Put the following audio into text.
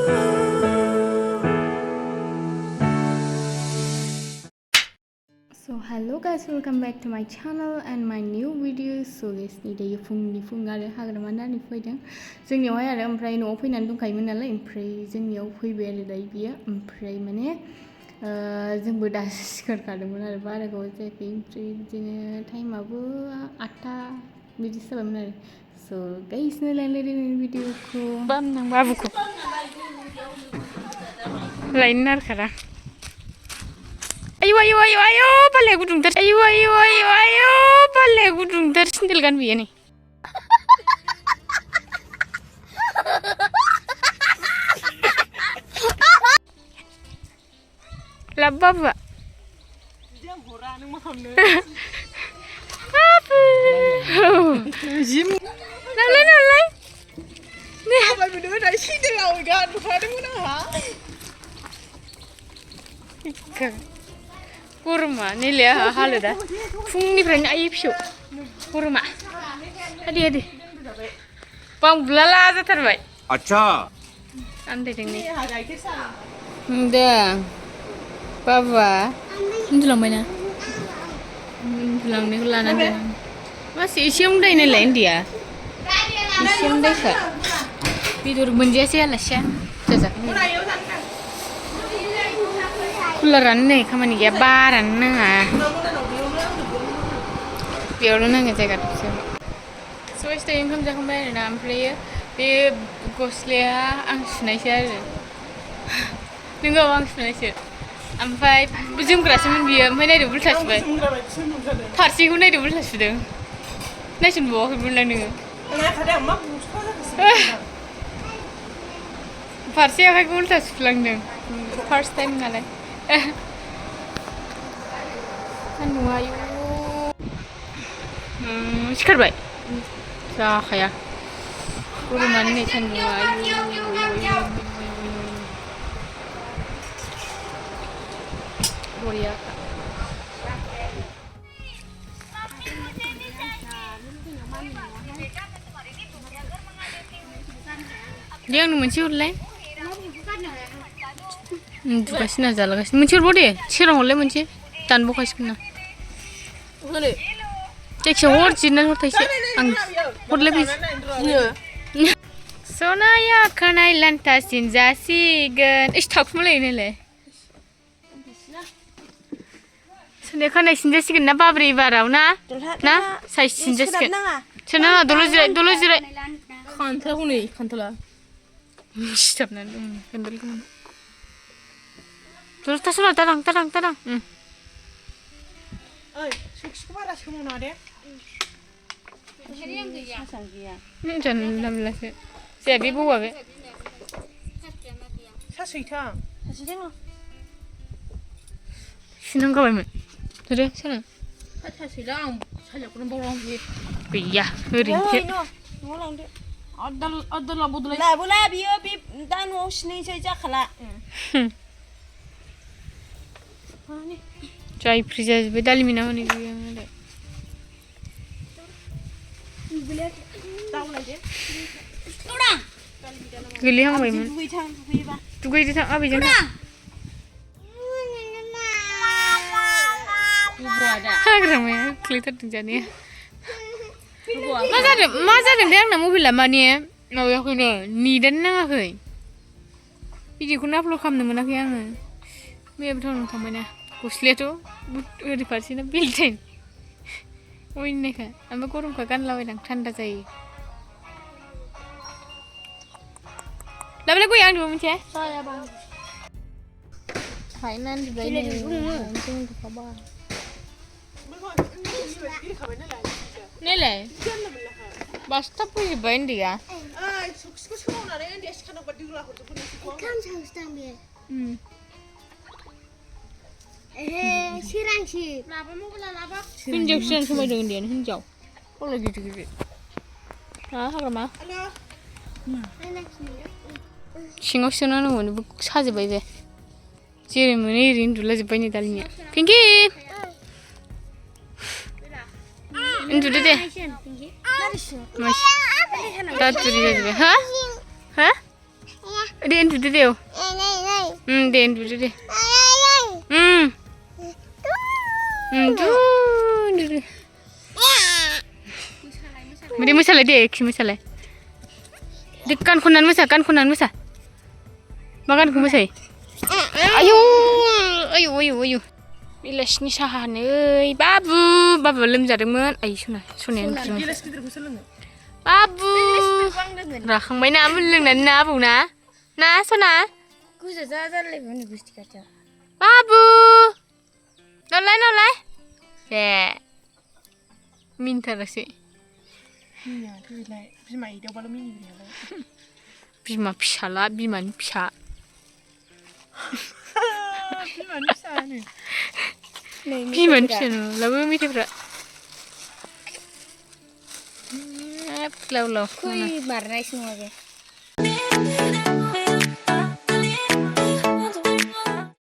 So hello guys, welcome back to my channel and my new video. So guys, ni dayo fung आरो hagrama Nani फैदों जोंनियावहाय आरो ओमफ्राय न'आव फैनानै दंखायोमोन नालाय ओमफ्राय जोंनियाव फैबाय आरो दायो बियो ओमफ्राय माने जोंबो दासो सिखारखादोंमोन आरो बारा गोबाव जायाखै ओमफ्राय बिदिनो टाइमाबो 8टा बिदिसो जाबायमोन आरो so guys नायलाय भिडिअखौ बामनां बाबुखौ लायनो नारखादा ayo paling gudung ter ayo paling gudung ter sendiri kan biar nih labba pak apa nolai nih apa berdua dari sini lah udah bukan mana kurma nih lihat halu dah fungniफ्रायनो ayi फिसौ kurma hadi bang belala जाथारबाय अच्छा आन्दायदों nih udah बाबा उन्दुलांबायना उन्दुलांनायखौ लानानै मासे एसेयावनो दायो नालाय उन्दैया एसेयावनो दायखा बेदर मोनजायासै आलासिया जाजाखै कुलारानो नै खामानि गैया बारानो नाङा बेयावल' नाङो जायगा दसेयाव सबायसो दायो ओंखाम जाखांबाय आरोना ओमफ्रायो बे गस्लाया आं सुनायसो आरो नोंगौ आं सुनायसो ओमफ्राय जोमग्रासोमोन बियो ओमफ्राय नायदो उल्था सुबाय फारसेखौ नायदो उल्था सुदों नायसनबावाखैमोनलाय नोङो फारसे आखाइखौ उल्था सुफ्लांदों फार्स्ट टाइम नालाय सान्दुङा आयु सिखारबाय जाखाया गरमानो नै सान्दुङा आयु बरिया दे आंनो मोनसे हरलाय उन्दुगासिनो जालागासिनो मोनसे हरबाव दे सेराव हरलाय मोनसे दानबावखासिगोन ना जायखिजाया हर जिरनानै हरथायसो आं हरलाय सनाया खानाय लान्थासिन जासिगोन एसे थाखुमालायो नालाय सोरनिया खानाय सिनजासिगोन ना बाब्रि बाराव ना साइज सिनजासिगोन सोरनाङा दल' जिराय खान्थाला हनै खान्थाला सिथाबनानै दं खान्थालखौ terus tas lah tadang suksku bara semua deh jangan lamlah saya bibu apa sasuitang sinang kau mana sudah sana sasuitang saya kurang borong iya rinci ada lah Bodo lah biar dan usni saja kalah Cai frija bedali mina honi gaya mana? Gili hang bayi mana? Tugui di tang abi jangan. Hagrama ya, kelihatan terjadi. Masa ada yang nak mobil lama ni? Mau ya kini, ni dan nang aku. Ini kau nak peluk kamu mana kaya? Biar betul nak kamu mana? Gusliato, udah pasti na built-in. Oh ini kan, ambil kurung kagan lawan yang ठंडा चाहिए. Lalu aku yang dua macam? Saya bang. Thailand juga ini. Mungkin tu kabar. Nilai. Basta pun ibain dia. Suku mana dia sekarang berdua lah untuk punya suku. Kan harus tambah. Sirang sih. Injection semua dengan dia hijau. Kok lagi gitu. hagrama. Singok sana nunggu nih saja bayi deh. Ciri mana ini dulu aja banyak dalinya. Pinky. Ini dulu deh. Mas. Tadi deh. Hah? Hah? दे उन्दुदो दे दे उन्दुदो दे उन्दुदो दे मोसालाय दे एखे मोसालाय दे गान खननानै मोसा मा गानखौ मोसायो आयौ आयौ आयौ आयौ बेलासिनि साहा नै बाबु लोमजादोंमोन आइ सनाया बाबु राखांबाय ना लोंनानै ना आबौ ना सना गोजा जालायबाय नै गुस्थि खाथियाव बाबु नालाय ए मिनिथारासै बिमा एदावबाल' मिनिग्रायालाय बिमा फिसाला बिमानि फिसा बिमानि फिसा नङाब्लाबो मेथाइफ्रा लाव खै मारनायसो नङा बे